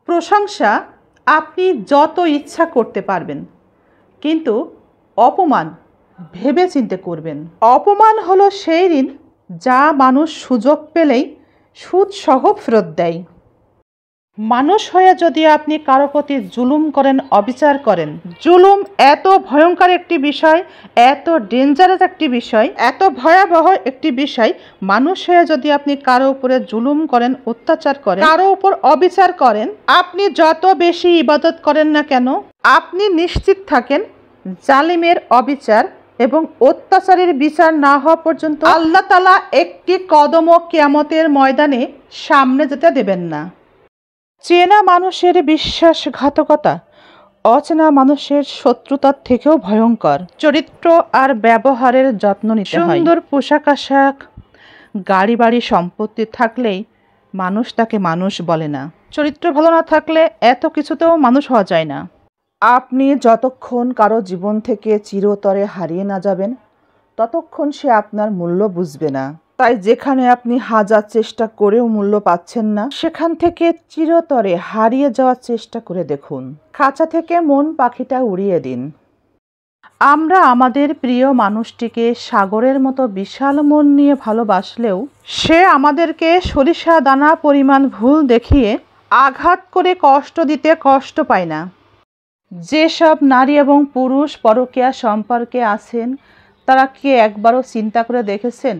প্রশংসা আপনি যত ইচ্ছা করতে পারবেন, কিন্তু অপমান ভেবেচিন্তে করবেন। অপমান হলো সেই ঋণ যা মানুষ সুযোগ পেলেই সুদসহ ফেরত দেয়। মানুষ হয়ে যদি আপনি কারো প্রতি জুলুম করেন, অবিচার করেন, জুলুম এত ভয়ঙ্কর একটি বিষয়, এত ডেঞ্জারাস একটি বিষয়, এত ভয়াবহ একটি বিষয়। মানুষ হয়ে যদি আপনি কারো উপরে জুলুম করেন, অত্যাচার করেন, কারো উপর অবিচার করেন, আপনি যত বেশি ইবাদত করেন না কেন, আপনি নিশ্চিত থাকেন জালিমের অবিচার এবং অত্যাচারের বিচার না হওয়া পর্যন্ত আল্লাহ তাআলা একটি কদমও কিয়ামতের ময়দানে সামনে যেতে দেবেন না। চেনা মানুষের বিশ্বাসঘাতকতা অচেনা মানুষের শত্রুতার থেকেও ভয়ঙ্কর। চরিত্র আর ব্যবহারের যত্ন নিতে হয়। সুন্দর পোশাক আশাক, গাড়ি বাড়ি সম্পত্তি থাকলেই মানুষ তাকে মানুষ বলে না। চরিত্র ভালো না থাকলে এত কিছুতেও মানুষ হওয়া যায় না। আপনি যতক্ষণ কারো জীবন থেকে চিরতরে হারিয়ে না যাবেন, ততক্ষণ সে আপনার মূল্য বুঝবে না। তাই যেখানে আপনি হাজার চেষ্টা করেও মূল্য পাচ্ছেন না, সেখান থেকে চিরতরে হারিয়ে যাওয়ার চেষ্টা করে দেখুন। খাঁচা থেকে মন পাখিটা উড়িয়ে দিন। আমরা আমাদের প্রিয় মানুষটিকে সাগরের মতো বিশাল মন নিয়ে ভালোবাসলেও সে আমাদেরকে সরিষা দানা পরিমাণ ভুল দেখিয়ে আঘাত করে কষ্ট দিতে কষ্ট পায় না। যেসব নারী এবং পুরুষ পরকীয়া সম্পর্কে আছেন, তারা কি একবারও চিন্তা করে দেখেছেন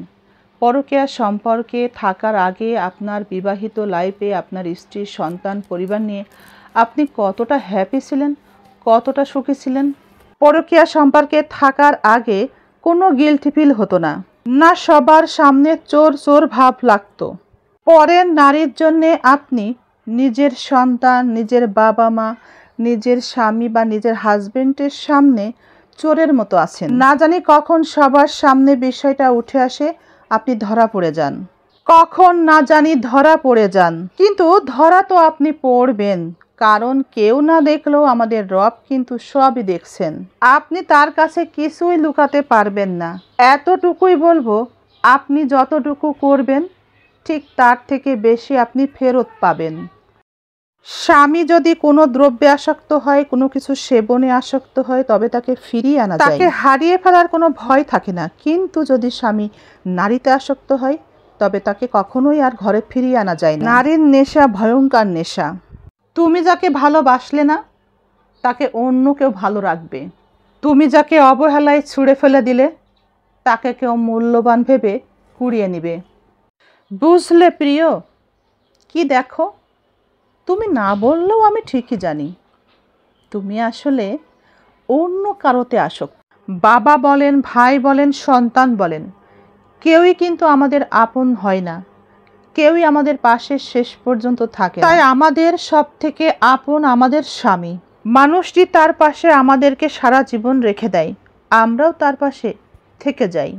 পরকীয়া সম্পর্কে থাকার আগে আপনার বিবাহিত লাইফে আপনার স্ত্রী, সন্তান, পরিবার নিয়ে আপনি কতটা হ্যাপি ছিলেন, কতটা সুখী ছিলেন? পরকীয়া সম্পর্কে থাকার আগে কোনো গিল্টি ফিল হতো না, না সবার সামনে চোর চোর ভাব লাগতো। পরের নারীর জন্যে আপনি নিজের সন্তান, নিজের বাবা মা, নিজের স্বামী বা নিজের হাজবেন্ডের সামনে চোরের মতো আছেন। না জানি কখন সবার সামনে বিষয়টা উঠে আসে, আপনি ধরা পড়ে যান। কখন না জানি ধরা পড়ে যান, কিন্তু ধরা তো আপনি পড়বেন, কারণ কেউ না দেখলেও আমাদের রব কিন্তু সবই দেখছেন। আপনি তার কাছে কিছুই লুকাতে পারবেন না। এতটুকুই বলবো, আপনি যতটুকু করবেন ঠিক তার থেকে বেশি আপনি ফেরত পাবেন। স্বামী যদি কোনো দ্রব্যে আসক্ত হয়, কোনো কিছু সেবনে আসক্ত হয়, তবে তাকে ফিরিয়ে আনা যায়, তাকে হারিয়ে ফেলার কোনো ভয় থাকে না। কিন্তু যদি স্বামী নারীতে আসক্ত হয়, তবে তাকে কখনোই আর ঘরে ফিরিয়ে আনা যায় না। নারীর নেশা ভয়ঙ্কর নেশা। তুমি যাকে ভালোবাসলে না, তাকে অন্য কেউ ভালো রাখবে। তুমি যাকে অবহেলায় ছুঁড়ে ফেলে দিলে, তাকে কেউ মূল্যবান ভেবে কুড়িয়ে নেবে। বুঝলে প্রিয়? কি দেখো, তুমি না বললেও আমি ঠিকই জানি তুমি আসলে অন্য কারোতে আসক্ত। বাবা বলেন, ভাই বলেন, সন্তান বলেন, কেউই কিন্তু আমাদের আপন হয় না, কেউই আমাদের পাশে শেষ পর্যন্ত থাকে না। তাই আমাদের সব থেকে আপন আমাদের স্বামী। মানুষটি তার পাশে আমাদেরকে সারা জীবন রেখে দেয়, আমরাও তার পাশে থেকে যাই।